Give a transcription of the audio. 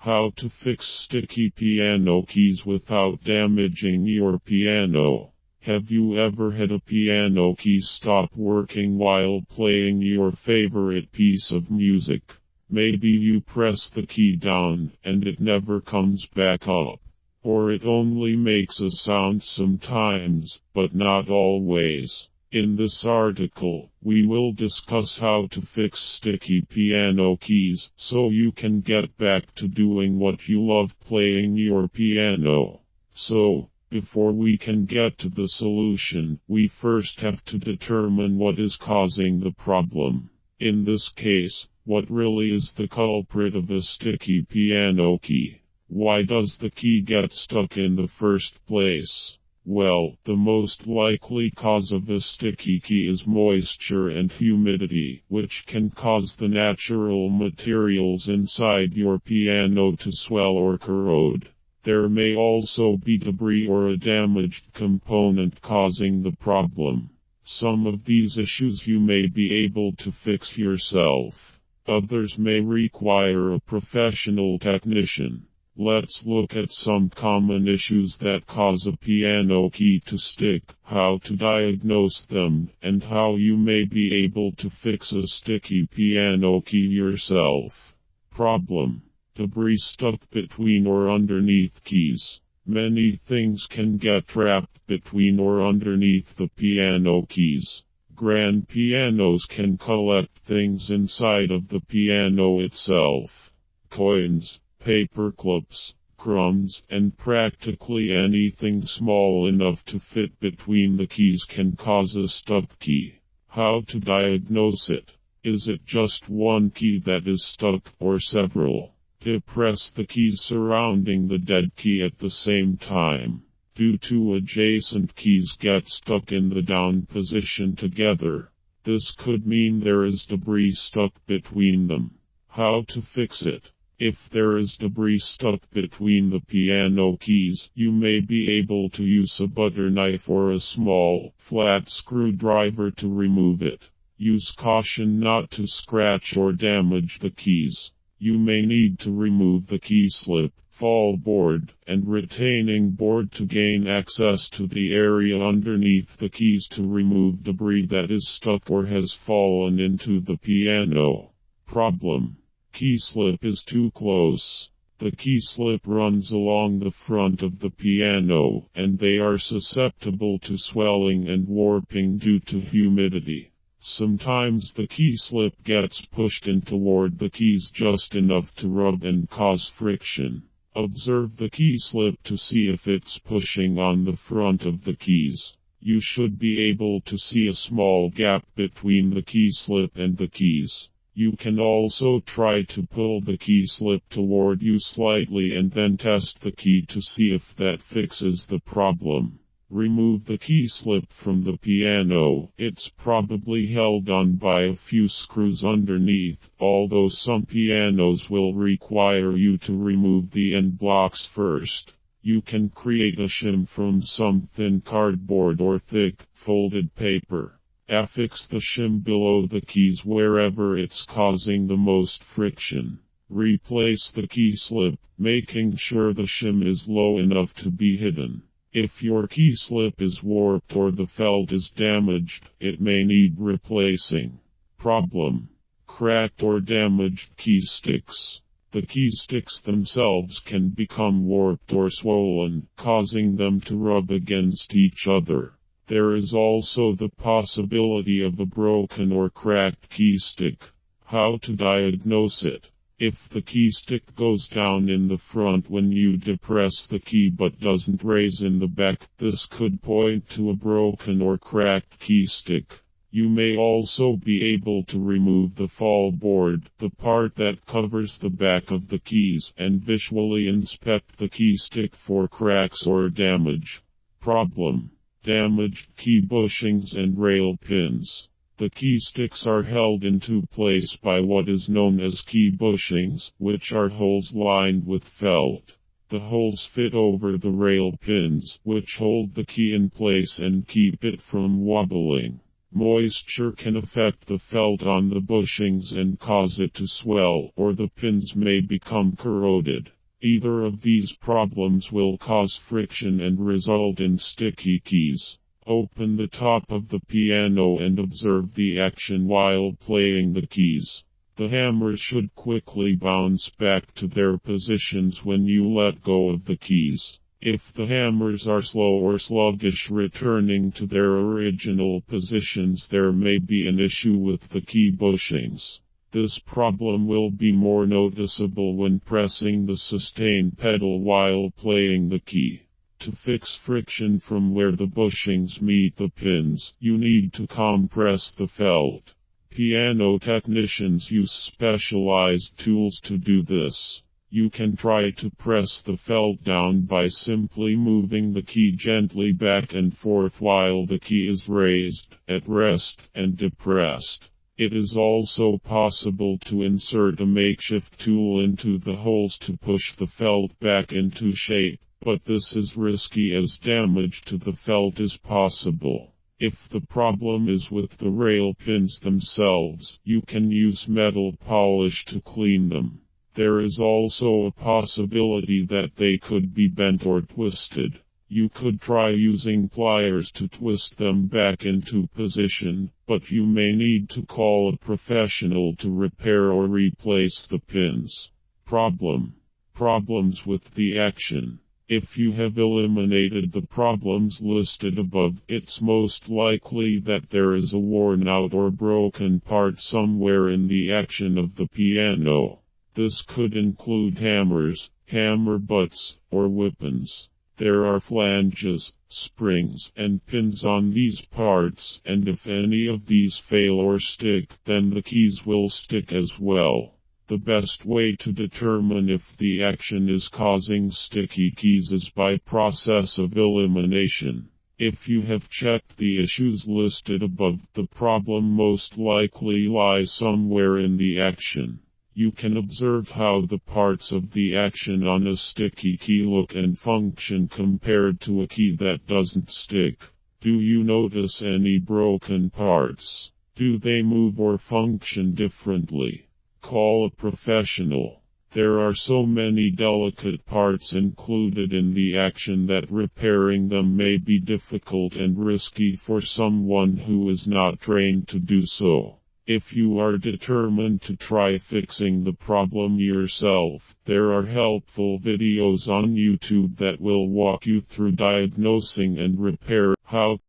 How to fix sticky piano keys without damaging your piano. Have you ever had a piano key stop working while playing your favorite piece of music? Maybe you press the key down and it never comes back up. Or it only makes a sound sometimes, but not always. In this article, we will discuss how to fix sticky piano keys so you can get back to doing what you love, playing your piano. So, before we can get to the solution, we first have to determine what is causing the problem. In this case, what really is the culprit of a sticky piano key? Why does the key get stuck in the first place? Well, the most likely cause of a sticky key is moisture and humidity, which can cause the natural materials inside your piano to swell or corrode. There may also be debris or a damaged component causing the problem. Some of these issues you may be able to fix yourself. Others may require a professional technician. Let's look at some common issues that cause a piano key to stick, how to diagnose them, and how you may be able to fix a sticky piano key yourself. Problem: debris stuck between or underneath keys. Many things can get trapped between or underneath the piano keys. Grand pianos can collect things inside of the piano itself. Coins, paper clips, crumbs, and practically anything small enough to fit between the keys can cause a stuck key. How to diagnose it? Is it just one key that is stuck, or several? Depress the keys surrounding the dead key at the same time. Do two adjacent keys get stuck in the down position together? This could mean there is debris stuck between them. How to fix it? If there is debris stuck between the piano keys, you may be able to use a butter knife or a small, flat screwdriver to remove it. Use caution not to scratch or damage the keys. You may need to remove the key slip, fall board, and retaining board to gain access to the area underneath the keys to remove debris that is stuck or has fallen into the piano. Problem: key slip is too close. The key slip runs along the front of the piano, and they are susceptible to swelling and warping due to humidity. Sometimes the key slip gets pushed in toward the keys just enough to rub and cause friction. Observe the key slip to see if it's pushing on the front of the keys. You should be able to see a small gap between the key slip and the keys. You can also try to pull the key slip toward you slightly and then test the key to see if that fixes the problem. Remove the key slip from the piano. It's probably held on by a few screws underneath, although some pianos will require you to remove the end blocks first. You can create a shim from some thin cardboard or thick, folded paper. Affix the shim below the keys wherever it's causing the most friction. Replace the key slip, making sure the shim is low enough to be hidden. If your key slip is warped or the felt is damaged, it may need replacing. Problem: cracked or damaged key sticks. The key sticks themselves can become warped or swollen, causing them to rub against each other. There is also the possibility of a broken or cracked key stick. How to diagnose it? If the key stick goes down in the front when you depress the key but doesn't raise in the back, this could point to a broken or cracked key stick. You may also be able to remove the fall board, the part that covers the back of the keys, and visually inspect the key stick for cracks or damage. Problem: damaged key bushings and rail pins. The key sticks are held into place by what is known as key bushings, which are holes lined with felt. The holes fit over the rail pins, which hold the key in place and keep it from wobbling. Moisture can affect the felt on the bushings and cause it to swell, or the pins may become corroded. Either of these problems will cause friction and result in sticky keys. Open the top of the piano and observe the action while playing the keys. The hammers should quickly bounce back to their positions when you let go of the keys. If the hammers are slow or sluggish returning to their original positions, there may be an issue with the key bushings. This problem will be more noticeable when pressing the sustain pedal while playing the key. To fix friction from where the bushings meet the pins, you need to compress the felt. Piano technicians use specialized tools to do this. You can try to press the felt down by simply moving the key gently back and forth while the key is raised, at rest, and depressed. It is also possible to insert a makeshift tool into the holes to push the felt back into shape, but this is risky as damage to the felt is possible. If the problem is with the rail pins themselves, you can use metal polish to clean them. There is also a possibility that they could be bent or twisted. You could try using pliers to twist them back into position, but you may need to call a professional to repair or replace the pins. Problems with the action. If you have eliminated the problems listed above, it's most likely that there is a worn out or broken part somewhere in the action of the piano. This could include hammers, hammer butts, or weapons. There are flanges, springs, and pins on these parts, and if any of these fail or stick, then the keys will stick as well. The best way to determine if the action is causing sticky keys is by process of elimination. If you have checked the issues listed above, the problem most likely lies somewhere in the action. You can observe how the parts of the action on a sticky key look and function compared to a key that doesn't stick. Do you notice any broken parts? Do they move or function differently? Call a professional. There are so many delicate parts included in the action that repairing them may be difficult and risky for someone who is not trained to do so. If you are determined to try fixing the problem yourself, there are helpful videos on YouTube that will walk you through diagnosing and repair how